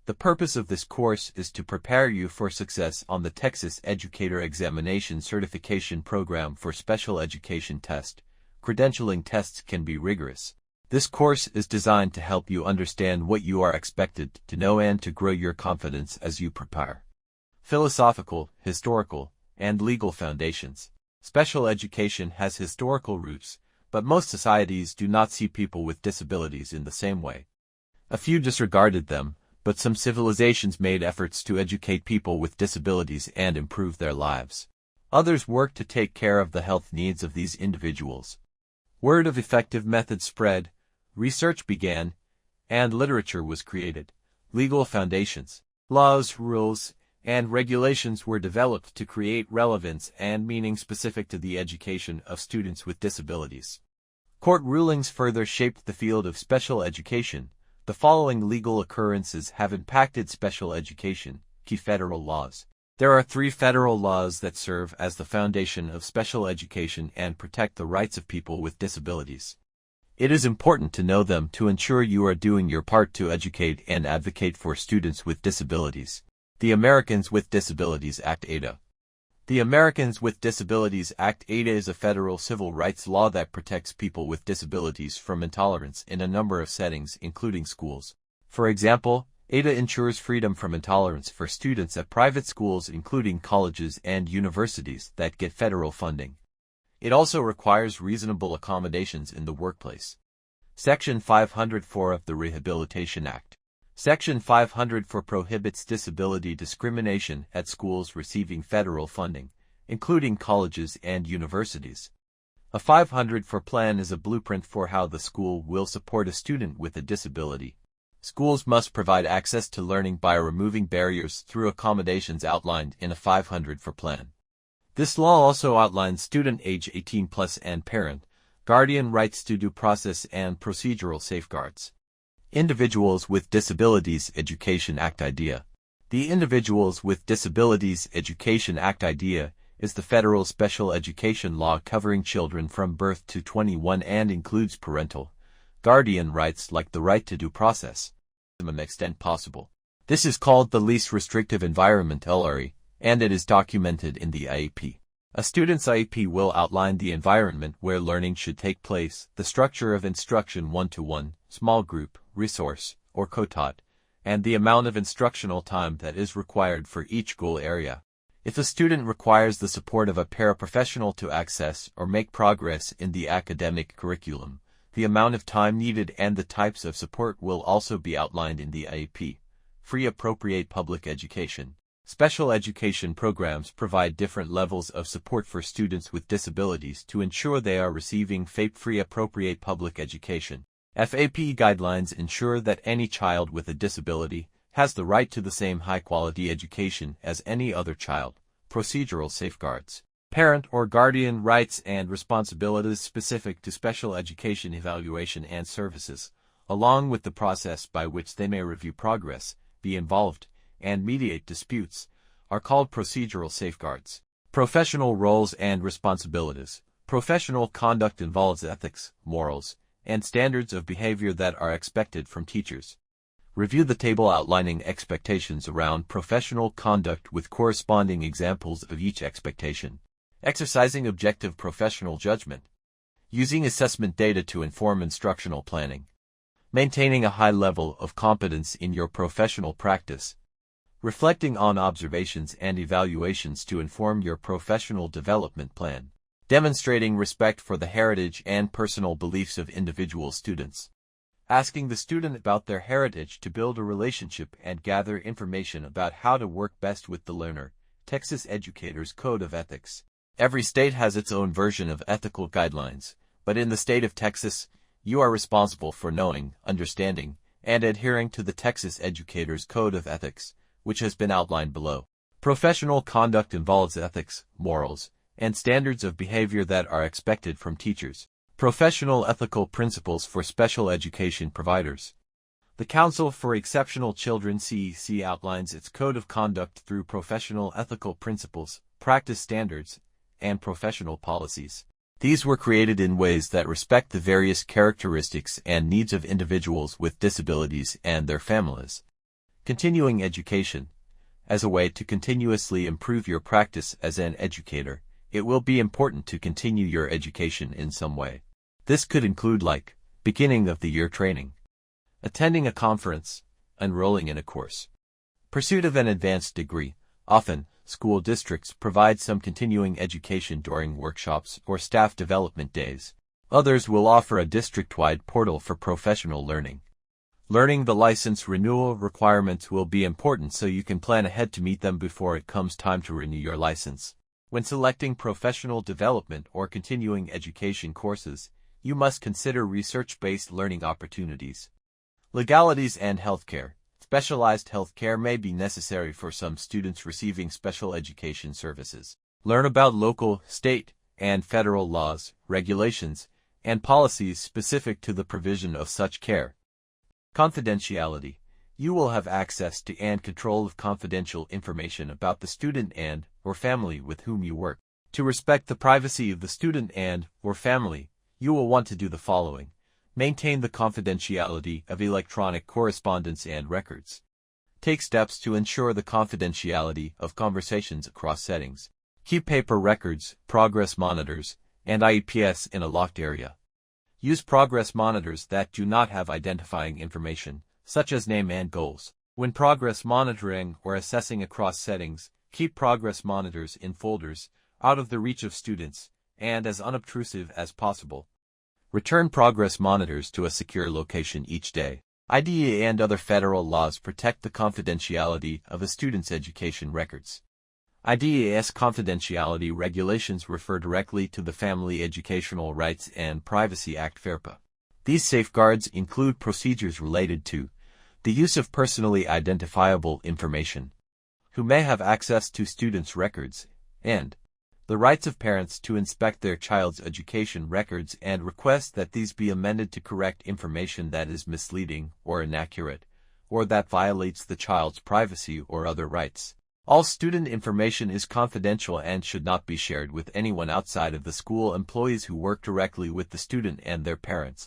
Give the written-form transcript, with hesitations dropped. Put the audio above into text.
The purpose of this course is to prepare you for success on the TExES Educator Examination Certification Program for Special Education Test. Credentialing tests can be rigorous. This course is designed to help you understand what you are expected to know and to grow your confidence as you prepare. Philosophical, historical, and legal foundations. Special education has historical roots, but most societies do not see people with disabilities in the same way. A few disregarded them, but some civilizations made efforts to educate people with disabilities and improve their lives. Others worked to take care of the health needs of these individuals. Word of effective methods spread, research began, and literature was created. Legal foundations, laws, rules, and regulations were developed to create relevance and meaning specific to the education of students with disabilities. Court rulings further shaped the field of special education. The following legal occurrences have impacted special education. Key federal laws. There are 3 federal laws that serve as the foundation of special education and protect the rights of people with disabilities. It is important to know them to ensure you are doing your part to educate and advocate for students with disabilities. The Americans with Disabilities Act (ADA). The Americans with Disabilities Act (ADA) is a federal civil rights law that protects people with disabilities from intolerance in a number of settings, including schools. For example, ADA ensures freedom from intolerance for students at private schools, including colleges and universities that get federal funding. It also requires reasonable accommodations in the workplace. Section 504 of the Rehabilitation Act. Section 504 prohibits disability discrimination at schools receiving federal funding, including colleges and universities. A 504 plan is a blueprint for how the school will support a student with a disability. Schools must provide access to learning by removing barriers through accommodations outlined in a 504 plan. This law also outlines student age 18 plus and parent, guardian rights to due process and procedural safeguards. Individuals with Disabilities Education Act (IDEA). The Individuals with Disabilities Education Act (IDEA) is the federal special education law covering children from birth to 21 and includes parental, guardian rights like the right to due process, to the extent possible. This is called the least restrictive environment (LRE), and it is documented in the IEP. A student's IEP will outline the environment where learning should take place, the structure of instruction one-to-one, small group, resource, or co-taught, and the amount of instructional time that is required for each goal area. If a student requires the support of a paraprofessional to access or make progress in the academic curriculum, the amount of time needed and the types of support will also be outlined in the IEP. Free appropriate public education. Special education programs provide different levels of support for students with disabilities to ensure they are receiving FAPE-free appropriate public education. FAPE guidelines ensure that any child with a disability has the right to the same high-quality education as any other child. Procedural safeguards. Parent or guardian rights and responsibilities specific to special education evaluation and services, along with the process by which they may review progress, be involved, and mediate disputes, are called procedural safeguards. Professional roles and responsibilities. Professional conduct involves ethics, morals, and standards of behavior that are expected from teachers. Review the table outlining expectations around professional conduct with corresponding examples of each expectation. Exercising objective professional judgment. Using assessment data to inform instructional planning. Maintaining a high level of competence in your professional practice. Reflecting on observations and evaluations to inform your professional development plan. Demonstrating respect for the heritage and personal beliefs of individual students. Asking the student about their heritage to build a relationship and gather information about how to work best with the learner. TExES Educators Code of Ethics. Every state has its own version of ethical guidelines, but in the state of Texas, you are responsible for knowing, understanding, and adhering to the TExES Educators Code of Ethics, which has been outlined below. Professional conduct involves ethics, morals, and standards of behavior that are expected from teachers. Professional ethical principles for special education providers. The Council for Exceptional Children (CEC) outlines its code of conduct through professional ethical principles, practice standards, and professional policies. These were created in ways that respect the various characteristics and needs of individuals with disabilities and their families. Continuing education. As a way to continuously improve your practice as an educator, it will be important to continue your education in some way. This could include beginning of the year training, attending a conference, enrolling in a course, pursuit of an advanced degree. Often, school districts provide some continuing education during workshops or staff development days. Others will offer a district-wide portal for professional learning. Learning the license renewal requirements will be important so you can plan ahead to meet them before it comes time to renew your license. When selecting professional development or continuing education courses, you must consider research-based learning opportunities. Legalities and healthcare. Specialized healthcare may be necessary for some students receiving special education services. Learn about local, state, and federal laws, regulations, and policies specific to the provision of such care. Confidentiality. You will have access to and control of confidential information about the student and/or family with whom you work. To respect the privacy of the student and/or family, you will want to do the following. Maintain the confidentiality of electronic correspondence and records. Take steps to ensure the confidentiality of conversations across settings. Keep paper records, progress monitors, and IEPs in a locked area. Use progress monitors that do not have identifying information, such as name and goals. When progress monitoring or assessing across settings, keep progress monitors in folders, out of the reach of students, and as unobtrusive as possible. Return progress monitors to a secure location each day. IDEA and other federal laws protect the confidentiality of a student's education records. IDEA's confidentiality regulations refer directly to the Family Educational Rights and Privacy Act (FERPA). These safeguards include procedures related to the use of personally identifiable information, who may have access to students' records, and the rights of parents to inspect their child's education records and request that these be amended to correct information that is misleading or inaccurate, or that violates the child's privacy or other rights. All student information is confidential and should not be shared with anyone outside of the school. Employees who work directly with the student and their parents